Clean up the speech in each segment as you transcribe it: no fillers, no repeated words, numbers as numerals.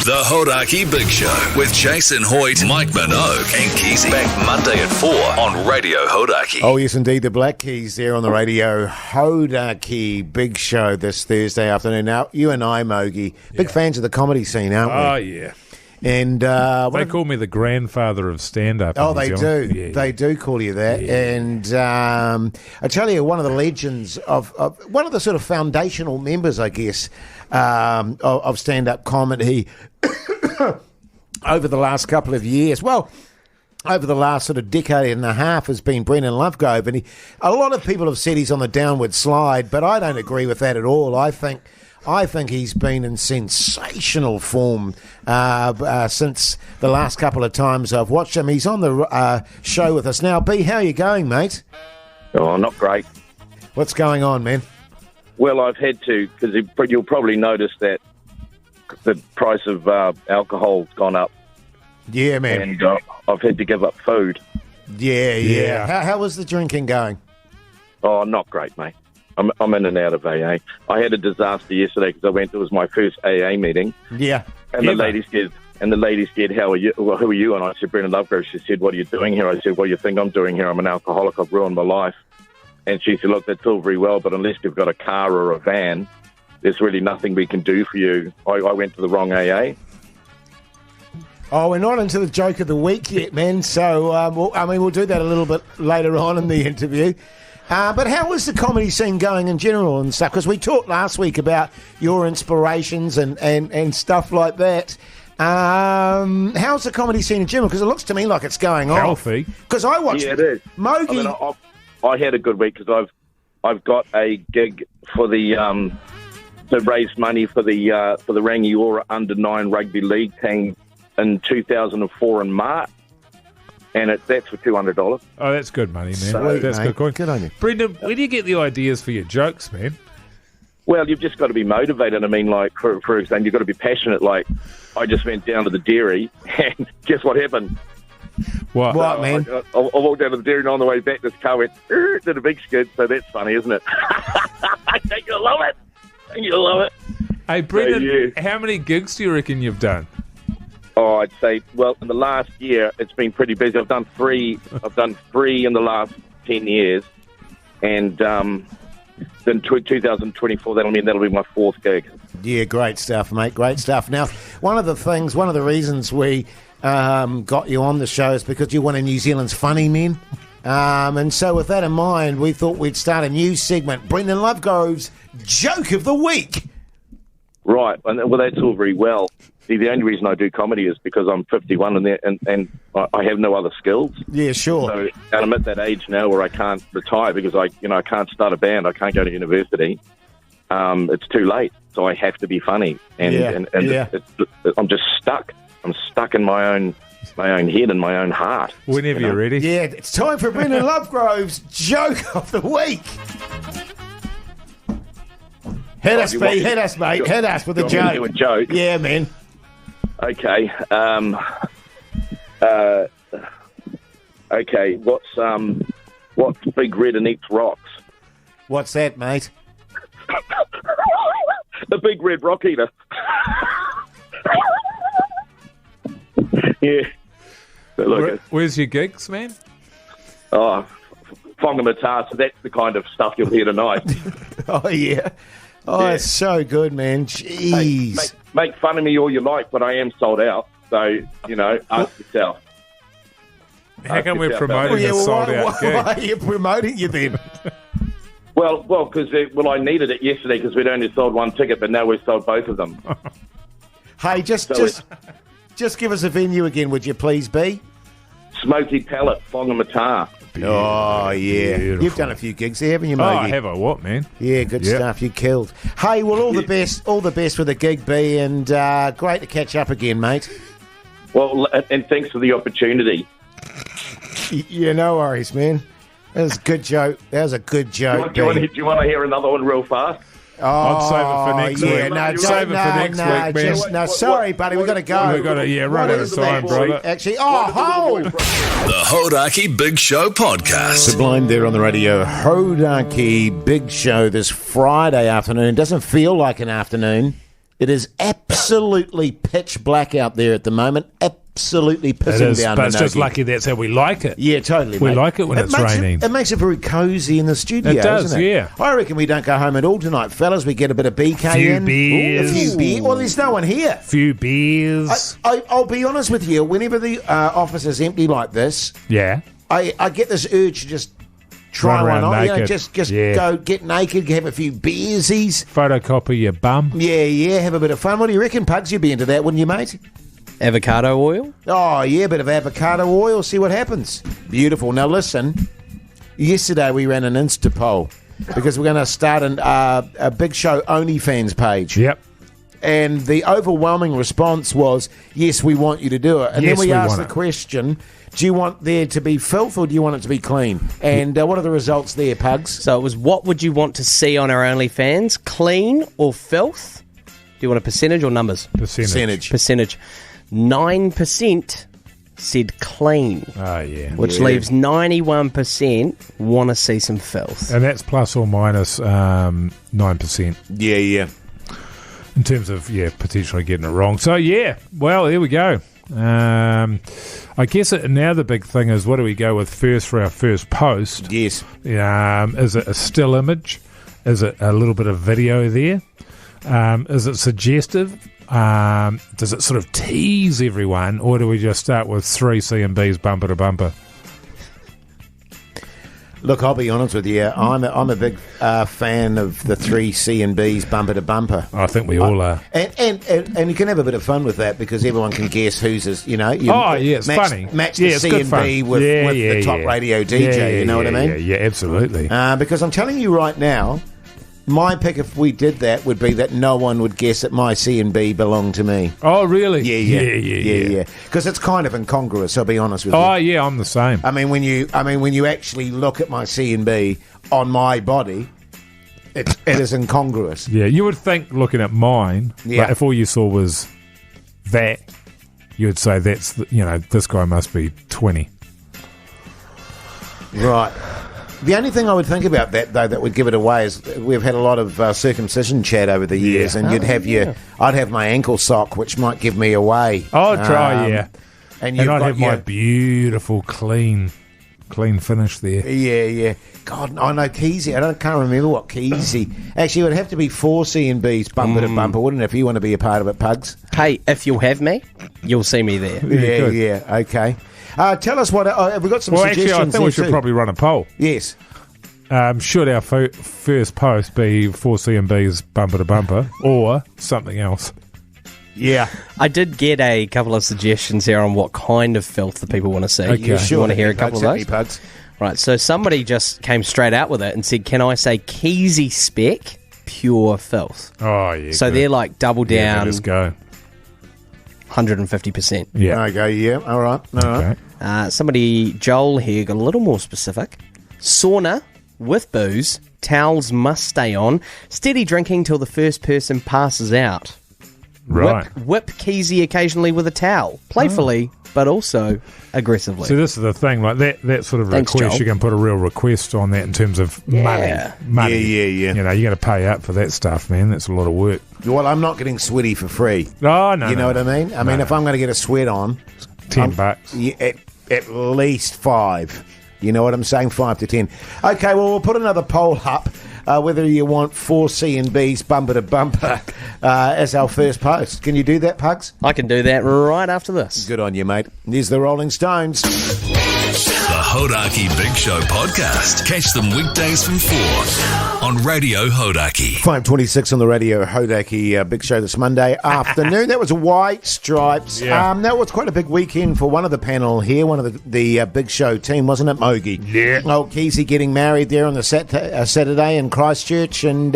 The Hauraki Big Show with Jason Hoyte, Mike Minogue and Keyzie. Back Monday at 4 on Radio Hauraki. Oh, yes, indeed. The Black Keys there on the radio. Hauraki Big Show this Thursday afternoon. Now, you and I, Mogi, big fans of the comedy scene, aren't we? Oh, yeah. And they call me the grandfather of stand-up. Oh, they do. Yeah, they do call you that. Yeah. And I tell you, one of the legends of one of the sort of foundational members, I guess, of stand-up comedy over the last couple of years. Well, over the last sort of decade and a half has been Brendan Lovegrove. And a lot of people have said he's on the downward slide, but I don't agree with that at all. I think he's been in sensational form since the last couple of times I've watched him. He's on the show with us now. B, how are you going, mate? Oh, not great. What's going on, man? Well, I've had to, because you'll probably notice that the price of alcohol's gone up. Yeah, man. And I've had to give up food. Yeah. How was the drinking going? Oh, not great, mate. I'm in and out of AA. I had a disaster yesterday because it was my first AA meeting. Yeah. And the lady said, how are you? Well, who are you? And I said, Brendan Lovegrove. She said, what are you doing here? I said, what do you think I'm doing here? I'm an alcoholic. I've ruined my life. And she said, look, that's all very well, but unless you've got a car or a van, there's really nothing we can do for you. I went to the wrong AA. Oh, we're not into the joke of the week yet, man. So, we'll do that a little bit later on in the interview. But how was the comedy scene going in general and stuff? Because we talked last week about your inspirations and stuff like that. How's the comedy scene in general? Because it looks to me like it's going on. Healthy. Because I watched it is. Mogi. I had a good week because I've got a gig for the to raise money for the Rangiora Under-9 Rugby League team in 2004 in March. And that's for $200. Oh, that's good money, man. Sweet, that's mate. good coin. Good on you. Brendan, where do you get the ideas for your jokes, man? Well, you've just got to be motivated. I mean, like, for example, you've got to be passionate. Like, I just went down to the dairy, and guess what happened? What, man? I walked down to the dairy, and on the way back, this car went, did a big skid, so that's funny, isn't it? I think you'll love it. Hey, Brendan, So, yeah. how many gigs do you reckon you've done? Oh, I'd say, well, in the last year, it's been pretty busy. I've done three in the last 10 years. And then 2024, that'll be my fourth gig. Yeah, great stuff, mate. Great stuff. Now, one of the reasons we got you on the show is because you're one of New Zealand's funny men. And so with that in mind, we thought we'd start a new segment, Brendan Lovegrove's Joke of the Week. Right. Well, that's all very well. See, the only reason I do comedy is because I'm 51 and I have no other skills. Yeah, sure. So, and I'm at that age now where I can't retire because I can't start a band. I can't go to university. It's too late. So I have to be funny. And I'm just stuck. I'm stuck in my own head and my own heart. Whenever you're ready. Yeah, it's time for Brendan Lovegrove's Joke of the Week. Hit us, B. Hit us, mate. Hit us with a joke. Do a joke. Yeah, man. Okay. Okay. What's big red and eats rocks? What's that, mate? The big red rock eater. Yeah. Look, Where's your gigs, man? Whangamata, so that's the kind of stuff you'll hear tonight. Oh, yeah. Oh, Yeah. it's so good, man. Jeez. Hey, make fun of me all you like, but I am sold out. So, ask yourself. How come we're Well, promoting a sold-out gig? Why are you promoting you then? Well, because I needed it yesterday because we'd only sold one ticket, but now we've sold both of them. Hey, just give us a venue again, would you please, B? Smoky Pallet, Whangamata. Oh, yeah. Beautiful. You've done a few gigs there, haven't you, Oh, Mogi? have I what, man? Yeah, good Yep. stuff. You killed. Hey, well, all the best with the gig, B, and great to catch up again, mate. Well, and thanks for the opportunity. Yeah, no worries, man. That was a good joke. That was a good joke. Do you want to hear another one real fast? I'd save it for next week. Save it for next week, man. Sorry, buddy, we've got to go. We've got to, run out of time, brother. Actually, The Hauraki Big Show podcast. Sublime there on the radio. Hauraki Big Show this Friday afternoon. Doesn't feel like an afternoon. It is absolutely pitch black out there at the moment. Absolutely It pissing is, down. but it's just Minogue. lucky that's how we like it. Yeah, totally. We mate. like it when it's raining. It makes it very cosy in the studio. It does, doesn't it? yeah. I reckon we don't go home at all tonight, fellas. We get a bit of BK Few in. beers. A few beers. Well, there's no one here. Few beers. I'll be honest with you. Whenever the office is empty like this, Yeah. I get this urge to just try Run one around on. You know, naked. just Yeah. go get naked, have a few beersies. Photocopy your bum. Yeah, have a bit of fun. What do you reckon, Pugs? You'd be into that, wouldn't you, mate? Avocado oil? Oh, yeah, a bit of avocado oil, see what happens. Beautiful. Now, listen, yesterday we ran an Insta poll because we're going to start a Big Show OnlyFans page. Yep. And the overwhelming response was, yes, we want you to do it. And Yes, then we we asked want the it. question, do you want there to be filth or do you want it to be clean? And what are the results there, Pugs? So it was, what would you want to see on our OnlyFans? Clean or filth? Do you want a percentage or numbers? Percentage. Percentage. 9% said clean, Oh, yeah. which leaves 91% want to see some filth. And that's plus or minus 9% Yeah. in terms of, potentially getting it wrong. So, well, there we go. I guess now the big thing is, what do we go with first for our first post? Yes. Is it a still image? Is it a little bit of video there? Is it suggestive? Does it sort of tease everyone, or do we just start with 3 C&Bs bumper to bumper? Look, I'll be honest with you. I'm a big fan of the 3 C&Bs bumper to bumper. I think we all are. And you can have a bit of fun with that because everyone can guess who's, It's funny. Match Yeah, the it's good fun. C&B with the top radio DJ, you know what I mean? Yeah, absolutely. Because I'm telling you right now, my pick if we did that would be that no one would guess that my C&B belonged to me. Oh, really? Yeah. Because it's kind of incongruous, I'll be honest with you. Oh, yeah, I'm the same. I mean, when you actually look at my C&B on my body, it is incongruous. Yeah, you would think looking at mine, like if all you saw was that, you would say that's, this guy must be 20. Right. The only thing I would think about that, though, that would give it away is we've had a lot of circumcision chat over the years, and I'd have my ankle sock, which might give me away. Oh, try, And I'd have my beautiful, clean finish there. Yeah. God, I know Keyzie. Can't remember what Keyzie. Actually, it would have to be 4 C&Bs bumper to bumper, wouldn't it, if you want to be a part of it, Pugs? Hey, if you'll have me, you'll see me there. Yeah, okay. Tell us what... have we got some suggestions? Actually, I think we should probably run a poll. Yes. Should our first post be 4 C&Bs bumper to bumper or something else? Yeah. I did get a couple of suggestions here on what kind of filth the people want to see. Okay. Yeah, sure. You want to hear a couple of those? Pugs. Right, so somebody just came straight out with it and said, can I say Keyzie spec, pure filth? Oh, yeah. So they're like double Yeah, down, let's go. 150%. Yeah. Okay, yeah. All right. Okay. Somebody, Joel here, got a little more specific. Sauna with booze, towels must stay on, steady drinking till the first person passes out. Right. Whip Keyzie occasionally with a towel, playfully, but also aggressively. So this is the thing, like that sort of Thanks, request, Joel. you can put a real request on that in terms of money. Yeah. You know, you got to pay up for that stuff, man. That's a lot of work. Well, I'm not getting sweaty for free. Oh, no. You know what I mean? I mean, if I'm going to get a sweat on... $10. Yeah, at least 5. You know what I'm saying? 5 to 10. Okay, well, we'll put another poll up. Whether you want 4 C&Bs bumper to bumper as our first post. Can you do that, Pugs? I can do that right after this. Good on you, mate. Here's the Rolling Stones. The Hauraki Big Show podcast. Catch them weekdays from 4 on Radio Hauraki. 5:26 on the Radio Hauraki Big Show this Monday afternoon. That was White Stripes. Yeah. That was quite a big weekend for one of the panel here, one of the Big Show team, wasn't it, Mogi? Yeah. Old Keyzie getting married there on the Saturday in Christchurch, and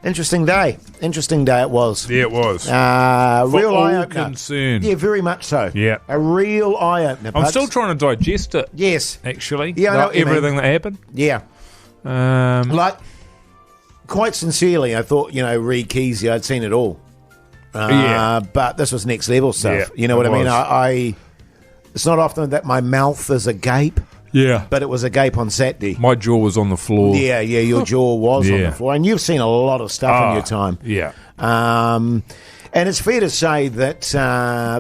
interesting day. Interesting day it was. Yeah, it was. Real all eye-opener. concerned. Yeah, very much so. Yeah. A real eye-opener. I'm Pugs. still trying to digest it, Yes. actually. Yeah, I know Like what you mean. everything that happened. Yeah. Like, quite sincerely, I thought, Ree Keyzie, I'd seen it all. Yeah. But this was next level stuff. Yeah, You know what it I mean? was. It's not often that my mouth is agape, Yeah. but it was agape on Saturday. My jaw was on the floor. Yeah, your jaw was on Yeah. the floor. And you've seen a lot of stuff in your time. Yeah. And it's fair to say that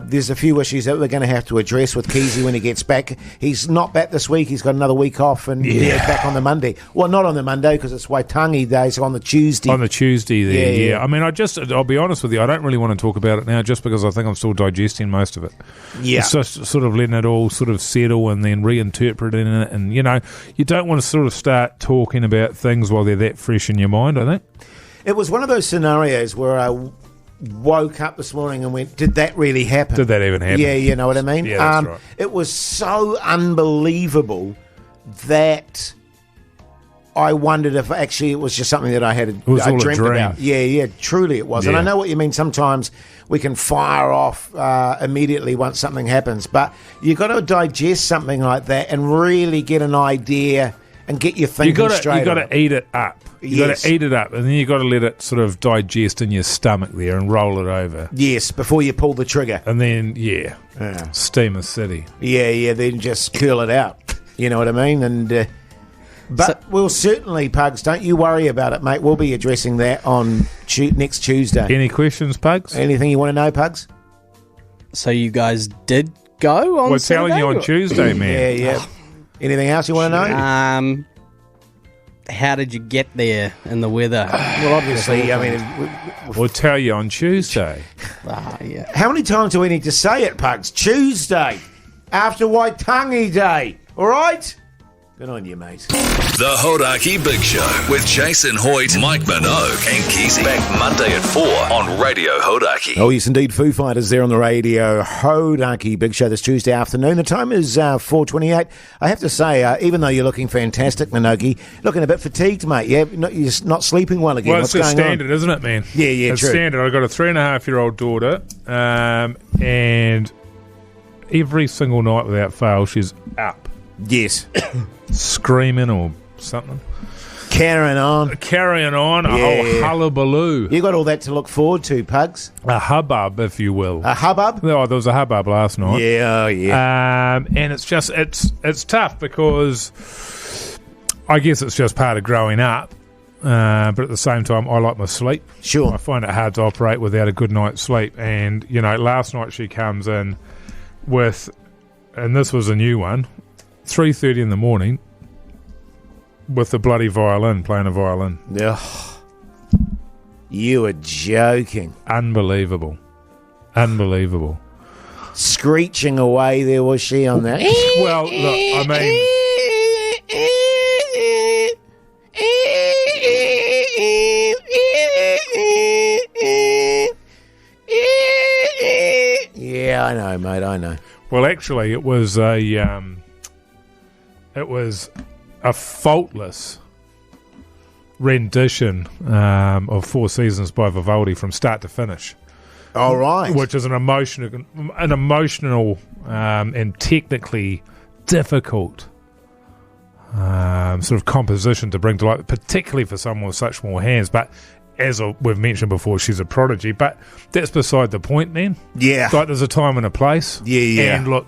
there's a few issues that we're going to have to address with Keyzie when he gets back. He's not back this week. He's got another week off, and he's back on the Monday. Well, not on the Monday because it's Waitangi Day, so on the Tuesday. On the Tuesday there, yeah. I mean, I'll be honest with you, I don't really want to talk about it now just because I think I'm still digesting most of it. Yeah. It's just sort of letting it all sort of settle and then reinterpreting it. And, you know, you don't want to sort of start talking about things while they're that fresh in your mind, I think. It was one of those scenarios where I woke up this morning and went, did that really happen? Did that even happen? Yeah, you know what I mean? Yeah, that's right. It was so unbelievable that I wondered if actually it was just something that I dreamt about. Yeah, truly it was. Yeah. And I know what you mean. Sometimes we can fire off immediately once something happens, but you've got to digest something like that and really get an idea and get your thinking straight. You've got to eat it up. You've got to eat it up, and then you've got to let it sort of digest in your stomach there and roll it over. Yes, before you pull the trigger. And then, Steamer City. Yeah, then just curl it out. You know what I mean? And we'll certainly, Pugs, don't you worry about it, mate. We'll be addressing that on next Tuesday. Any questions, Pugs? Anything you want to know, Pugs? So you guys did go on Saturday? We're telling you on Tuesday, man. Yeah. Anything else you want to know? How did you get there in the weather? Well, obviously, I mean... We'll tell you on Tuesday. Yeah. How many times do we need to say it, Pugs? Tuesday, after Waitangi Day, all right? Good on you, mate. The Hauraki Big Show with Jason Hoyte, Mike Minogue and Keyzie. Back Monday at 4 on Radio Hauraki. Oh, yes, indeed. Foo Fighters there on the radio. Hauraki Big Show this Tuesday afternoon. The time is 4:28. I have to say, even though you're looking fantastic, Minogue, looking a bit fatigued, mate. Yeah, you're not sleeping well again. Well, What's it's going standard, on? Isn't it, man? Yeah, it's true. Standard. I've got a 3.5-year-old daughter, and every single night without fail, she's up. Yes. Screaming or something. Carrying on. A whole hullabaloo. You got all that to look forward to, Pugs. A hubbub, if you will. A hubbub? Oh, there was a hubbub last night. Yeah. And it's just, it's tough because I guess it's just part of growing up. But at the same time, I like my sleep. Sure. I find it hard to operate without a good night's sleep. And, you know, last night she comes in with, and this was a new one, 3:30 in the morning with the bloody violin, playing a violin. Ugh. You are joking. Unbelievable. Screeching away there, was she, on that? Well, look, I mean... Yeah, I know, mate, I know. Well, actually, it was a faultless rendition of Four Seasons by Vivaldi from start to finish. All right. Which is an emotional and technically difficult sort of composition to bring to life, particularly for someone with such small hands. But as we've mentioned before, she's a prodigy. But that's beside the point, man. Yeah. Like, there's a time and a place. Yeah. And look,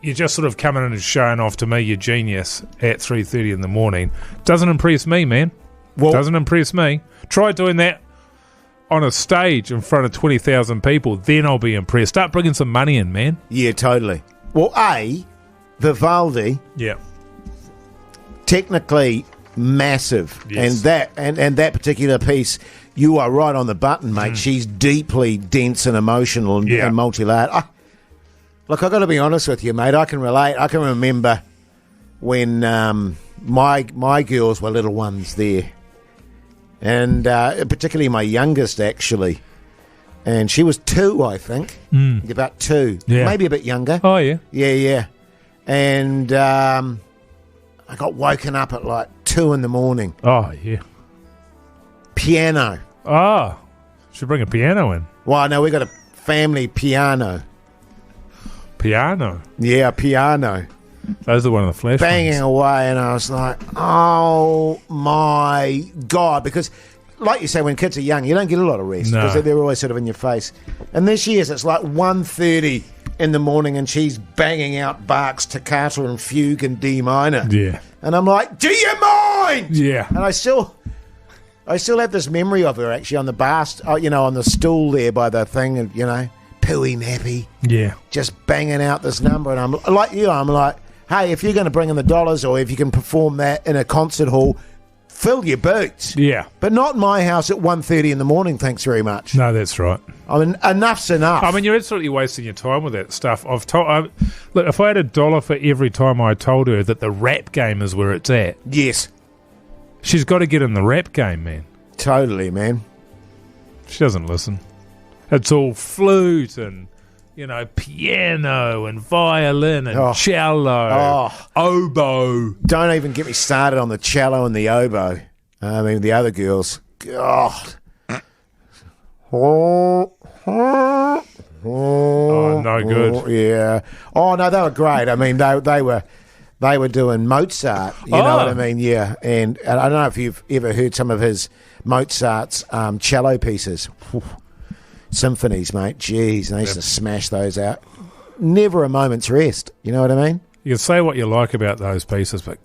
you're just sort of coming in and showing off to me your genius at 3:30 in the morning. Doesn't impress me, man. Well, doesn't impress me. Try doing that on a stage in front of 20,000 people, then I'll be impressed. Start bringing some money in, man. Yeah, totally. Well, Vivaldi. Yeah. Technically massive. Yes. And that particular piece, you are right on the button, mate. She's deeply dense and emotional and multi-layered. Look, I've got to be honest with you, mate. I can relate. I can remember when my girls were little ones there. And particularly my youngest, actually. And she was 2, I think. About 2. Yeah. Maybe a bit younger. Oh, yeah. Yeah. And I got woken up at like 2 in the morning. Oh, yeah. Piano. Oh, should bring a piano in. Well, no, we got a family piano. Piano? Yeah, piano. Those are one of the flash banging ones. away, and I was like, oh my God. Because, like you say, when kids are young, you don't get a lot of rest because they're always sort of in your face. And this year's, it's like 1:30 in the morning, and she's banging out Bach's Toccata and Fugue in D minor. Yeah. And I'm like, do you mind? Yeah. And I still I still have this memory of her actually on the bar, on the stool there by the thing, and pooey nappy, just banging out this number, and I'm like you, I'm like, hey, if you're going to bring in the dollars, or if you can perform that in a concert hall, fill your boots. Yeah. But not in my house at 1:30 in the morning, thanks very much. No, that's right. I mean, enough's enough. I mean, you're absolutely wasting your time with that stuff. Look, if I had $1 for every time I told her that the rap game is where it's at, yes. she's got to get in the rap game, man. Totally, man. She doesn't listen. It's all flute and, piano and violin and cello, oboe. Don't even get me started on the cello and the oboe. I mean, the other girls. God. Oh, no good. Yeah. Oh, no, they were great. I mean, they were doing Mozart. You know what I mean? Yeah. And I don't know if you've ever heard some of his Mozart's cello pieces. Symphonies, mate. Jeez, they used to smash those out. Never a moment's rest. You know what I mean? You can say what you like about those pieces, but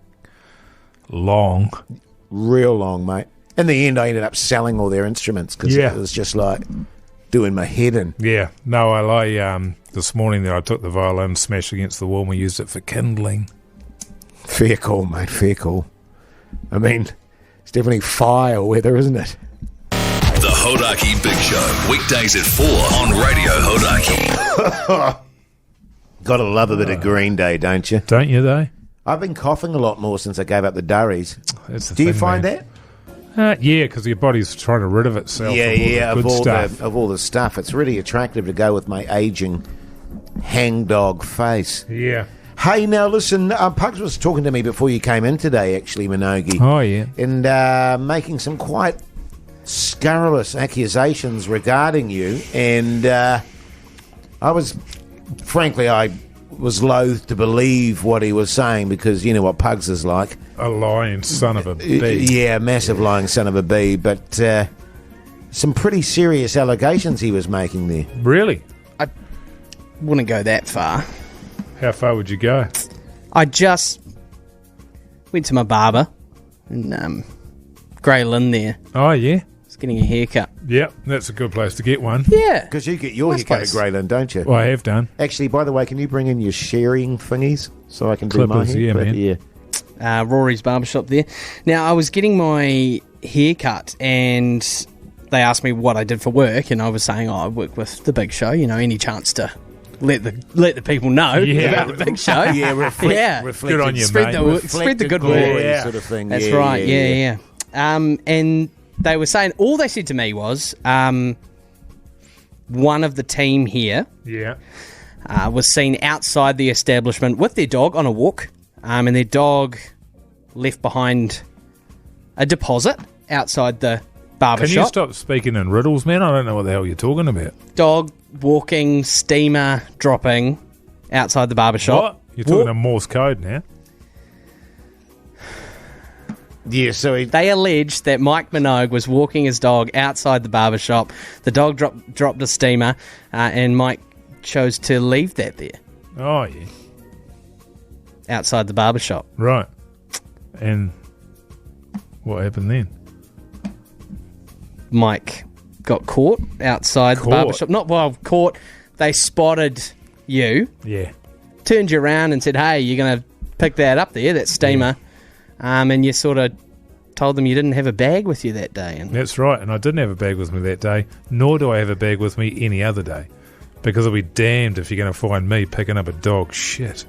long. Real long, mate. In the end, I ended up selling all their instruments because it was just like doing my head in. Yeah. No, I this morning there I took the violin, smashed against the wall, and we used it for kindling. Fair call, mate. Fair call. I mean, it's definitely fire weather, isn't it? The Hauraki Big Show, weekdays at 4 on Radio Hauraki. Gotta love a bit of Green Day, don't you? Don't you, though? I've been coughing a lot more since I gave up the durries. Do you find that? Yeah, because your body's trying to rid of itself of all the stuff. It's really attractive to go with my aging hangdog face. Yeah. Hey, now listen, Pugs was talking to me before you came in today, actually, Minogue. Oh, yeah. And making some quite scurrilous accusations regarding you. And I was loath to believe what he was saying because you know what Pugs is like. A lying son of a bee. Yeah, massive lying son of a bee. But some pretty serious allegations he was making there. Really? I wouldn't go that far. How far would you go? I just went to my barber in Grey Lynn there. Oh, yeah? I was getting a haircut. Yep, that's a good place to get one. Yeah. Because you get your haircut at Greyland, don't you? Well, I have done. Actually, by the way, can you bring in your sharing thingies so I can do my hair? Yeah, man. Yeah. Rory's barbershop there. Now, I was getting my haircut and they asked me what I did for work and I was saying, I work with the Big Show, any chance to let the people know about the Big Show. Reflect. Good on you, spread mate. Spread the good word. Sort of thing. That's right, yeah. And they were saying, all they said to me was, one of the team here was seen outside the establishment with their dog on a walk, and their dog left behind a deposit outside the barber shop. Can you stop speaking in riddles, man? I don't know what the hell you're talking about. Dog walking, steamer dropping outside the barber shop. What? You're talking in Morse code now? Yeah, so they allege that Mike Minogue was walking his dog outside the barber shop. The dog dropped a steamer, and Mike chose to leave that there. Oh, yeah. Outside the barber shop. Right. And what happened then? Mike got caught outside the barber shop. Caught. They spotted you. Yeah. Turned you around and said, hey, you're going to pick that up there, that steamer. And you sort of told them you didn't have a bag with you that day. And that's right, and I didn't have a bag with me that day, nor do I have a bag with me any other day. Because I'll be damned if you're going to find me picking up a dog shit.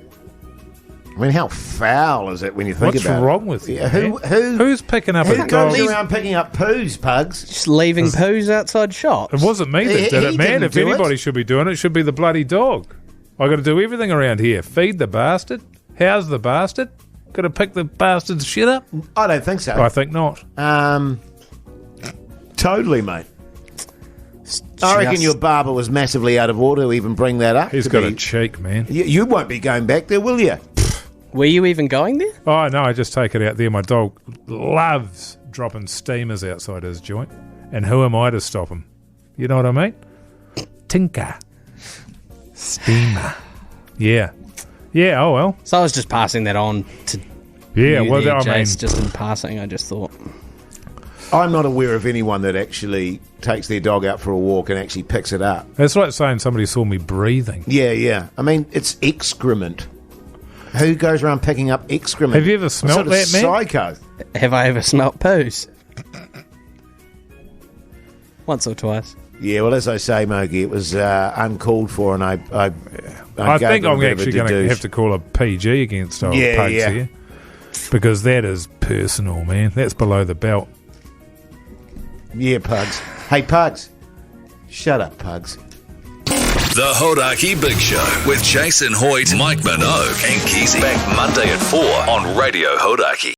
I mean, how foul is it when you think about it? What's wrong with you? Yeah, who's picking up a dog? Who goes around picking up poos, Pugs? Just leaving poos outside shops. It wasn't me that did it, man. If anybody should be doing it, it should be the bloody dog. I got to do everything around here. Feed the bastard. House the bastard. Got to pick the bastard's shit up? I don't think so. I think not. Totally, mate. I reckon your barber was massively out of order to even bring that up. He's got a cheek, man. You won't be going back there, will you? Were you even going there? Oh, no, I just take it out there. My dog loves dropping steamers outside his joint. And who am I to stop him? You know what I mean? Tinker. Steamer. Yeah. Yeah, oh well. So I was just passing that on to you there, I mean, Jace, just in passing, I just thought. I'm not aware of anyone that actually takes their dog out for a walk and actually picks it up. That's like saying somebody saw me breathing. Yeah. I mean, it's excrement. Who goes around picking up excrement? Have you ever smelt that, man? Psycho. Have I ever smelt poos? Once or twice. Yeah, well, as I say, Mogi, it was uncalled for, and I think I'm actually going to have to call a PG against old Pugs here. Because that is personal, man. That's below the belt. Yeah, Pugs. Hey, Pugs. Shut up, Pugs. The Hauraki Big Show with Jason Hoyte, Mike Minogue, and Keyzie. Back Monday at 4 on Radio Hauraki.